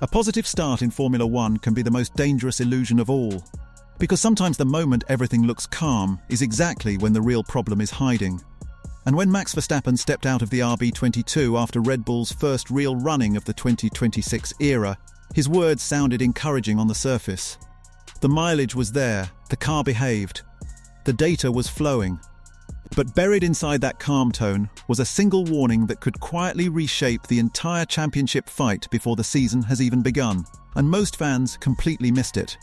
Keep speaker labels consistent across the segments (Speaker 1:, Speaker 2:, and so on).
Speaker 1: A positive start in Formula One can be the most dangerous illusion of all, because sometimes the moment everything looks calm is exactly when the real problem is hiding. And when Max Verstappen stepped out of the RB22 after Red Bull's first real running of the 2026 era, his words sounded encouraging on the surface. The mileage was there, the car behaved, the data was flowing. But buried inside that calm tone was a single warning that could quietly reshape the entire championship fight before the season has even begun. And most fans completely missed it.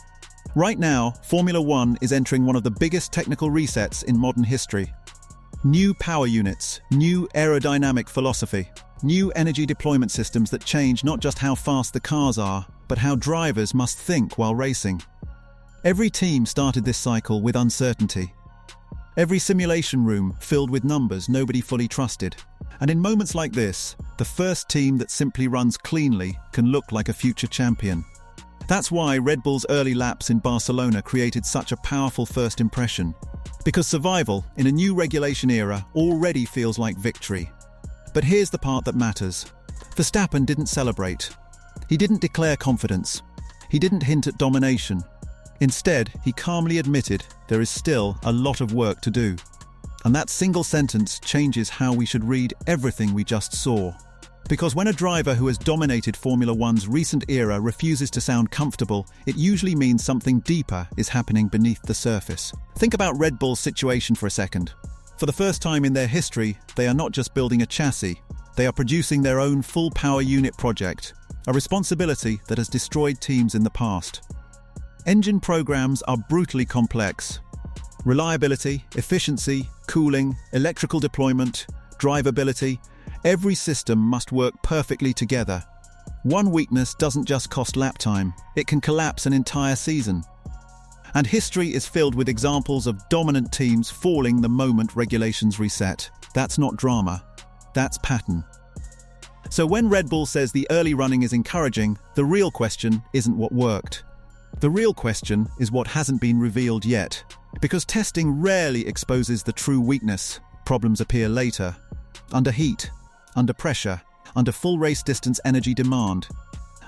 Speaker 1: Right now, Formula One is entering one of the biggest technical resets in modern history. New power units, new aerodynamic philosophy, new energy deployment systems that change not just how fast the cars are, but how drivers must think while racing. Every team started this cycle with uncertainty. Every simulation room filled with numbers nobody fully trusted. And in moments like this, the first team that simply runs cleanly can look like a future champion. That's why Red Bull's early laps in Barcelona created such a powerful first impression. Because survival in a new regulation era already feels like victory. But here's the part that matters. Verstappen didn't celebrate. He didn't declare confidence. He didn't hint at domination. Instead, he calmly admitted there is still a lot of work to do. And that single sentence changes how we should read everything we just saw. Because when a driver who has dominated Formula One's recent era refuses to sound comfortable, it usually means something deeper is happening beneath the surface. Think about Red Bull's situation for a second. For the first time in their history, they are not just building a chassis, they are producing their own full power unit project, a responsibility that has destroyed teams in the past. Engine programs are brutally complex. Reliability, efficiency, cooling, electrical deployment, drivability, every system must work perfectly together. One weakness doesn't just cost lap time, it can collapse an entire season. And history is filled with examples of dominant teams falling the moment regulations reset. That's not drama, that's pattern. So when Red Bull says the early running is encouraging, the real question isn't what worked. The real question is what hasn't been revealed yet. Because testing rarely exposes the true weakness. Problems appear later. Under heat, under pressure, under full race distance energy demand.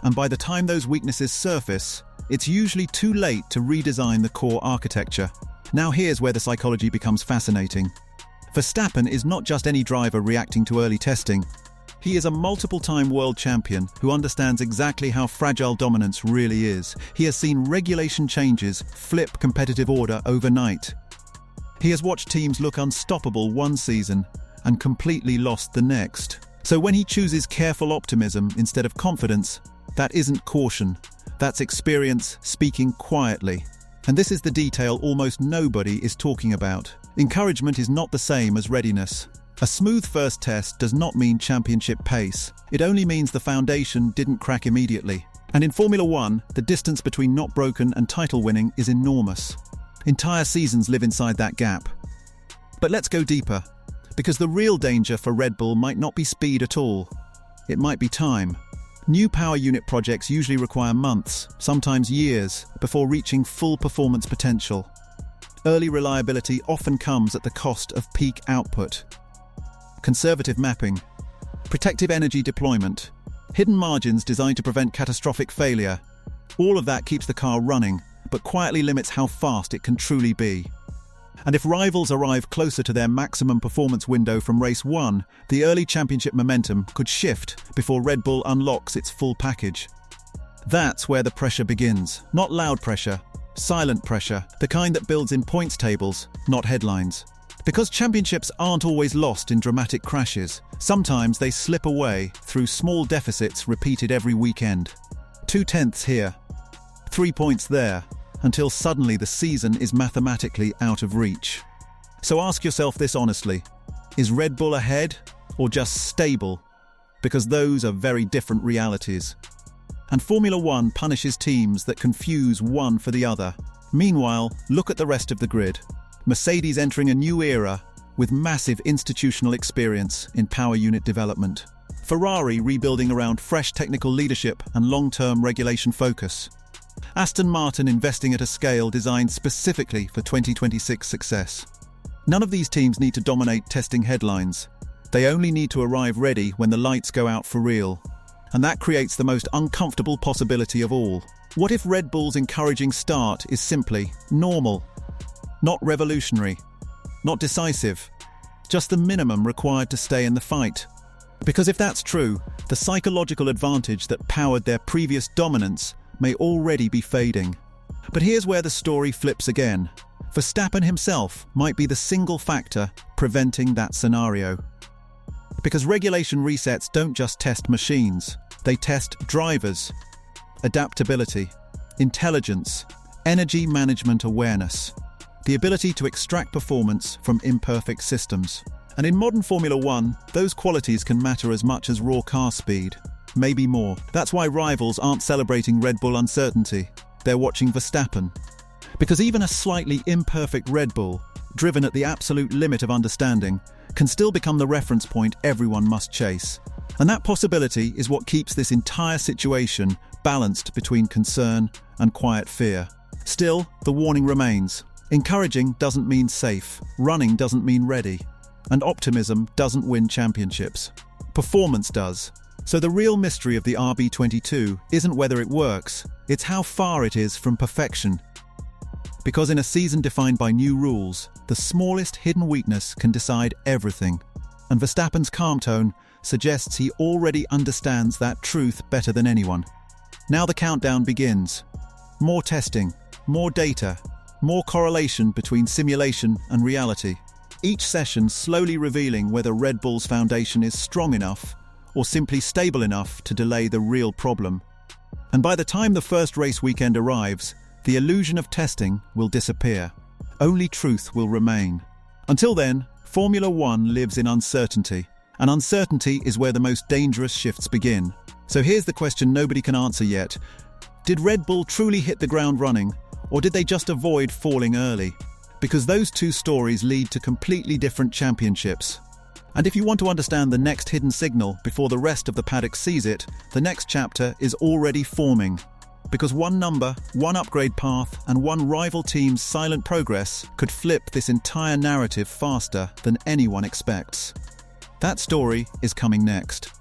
Speaker 1: And by the time those weaknesses surface, it's usually too late to redesign the core architecture. Now here's where the psychology becomes fascinating. Verstappen is not just any driver reacting to early testing. He is a multiple-time world champion who understands exactly how fragile dominance really is. He has seen regulation changes flip competitive order overnight. He has watched teams look unstoppable one season and completely lost the next. So when he chooses careful optimism instead of confidence, that isn't caution, that's experience speaking quietly. And this is the detail almost nobody is talking about. Encouragement is not the same as readiness. A smooth first test does not mean championship pace. It only means the foundation didn't crack immediately. And in Formula One, the distance between not broken and title winning is enormous. Entire seasons live inside that gap. But let's go deeper, because the real danger for Red Bull might not be speed at all. It might be time. New power unit projects usually require months, sometimes years, before reaching full performance potential. Early reliability often comes at the cost of peak output. Conservative mapping, protective energy deployment, hidden margins designed to prevent catastrophic failure. All of that keeps the car running, but quietly limits how fast it can truly be. And if rivals arrive closer to their maximum performance window from race 1, the early championship momentum could shift before Red Bull unlocks its full package. That's where the pressure begins. Not loud pressure, silent pressure, the kind that builds in points tables, not headlines. Because championships aren't always lost in dramatic crashes, sometimes they slip away through small deficits repeated every weekend. 0.2 here, 3 points there, until suddenly the season is mathematically out of reach. So ask yourself this honestly, is Red Bull ahead or just stable? Because those are very different realities. And Formula One punishes teams that confuse one for the other. Meanwhile, look at the rest of the grid. Mercedes entering a new era with massive institutional experience in power unit development. Ferrari rebuilding around fresh technical leadership and long-term regulation focus. Aston Martin investing at a scale designed specifically for 2026 success. None of these teams need to dominate testing headlines. They only need to arrive ready when the lights go out for real. And that creates the most uncomfortable possibility of all. What if Red Bull's encouraging start is simply normal? Not revolutionary, not decisive, just the minimum required to stay in the fight. Because if that's true, the psychological advantage that powered their previous dominance may already be fading. But here's where the story flips again. Verstappen himself might be the single factor preventing that scenario. Because regulation resets don't just test machines, they test drivers, adaptability, intelligence, energy management awareness, the ability to extract performance from imperfect systems. And in modern Formula One, those qualities can matter as much as raw car speed, maybe more. That's why rivals aren't celebrating Red Bull uncertainty. They're watching Verstappen. Because even a slightly imperfect Red Bull, driven at the absolute limit of understanding, can still become the reference point everyone must chase. And that possibility is what keeps this entire situation balanced between concern and quiet fear. Still, the warning remains. Encouraging doesn't mean safe, running doesn't mean ready, and optimism doesn't win championships. Performance does. So the real mystery of the RB22 isn't whether it works, it's how far it is from perfection. Because in a season defined by new rules, the smallest hidden weakness can decide everything. And Verstappen's calm tone suggests he already understands that truth better than anyone. Now the countdown begins. More testing, more data, more correlation between simulation and reality. Each session slowly revealing whether Red Bull's foundation is strong enough or simply stable enough to delay the real problem. And by the time the first race weekend arrives, the illusion of testing will disappear. Only truth will remain. Until then, Formula One lives in uncertainty, and uncertainty is where the most dangerous shifts begin. So here's the question nobody can answer yet. Did Red Bull truly hit the ground running, or did they just avoid falling early? Because those two stories lead to completely different championships. And if you want to understand the next hidden signal before the rest of the paddock sees it, the next chapter is already forming. Because one number, one upgrade path, and one rival team's silent progress could flip this entire narrative faster than anyone expects. That story is coming next.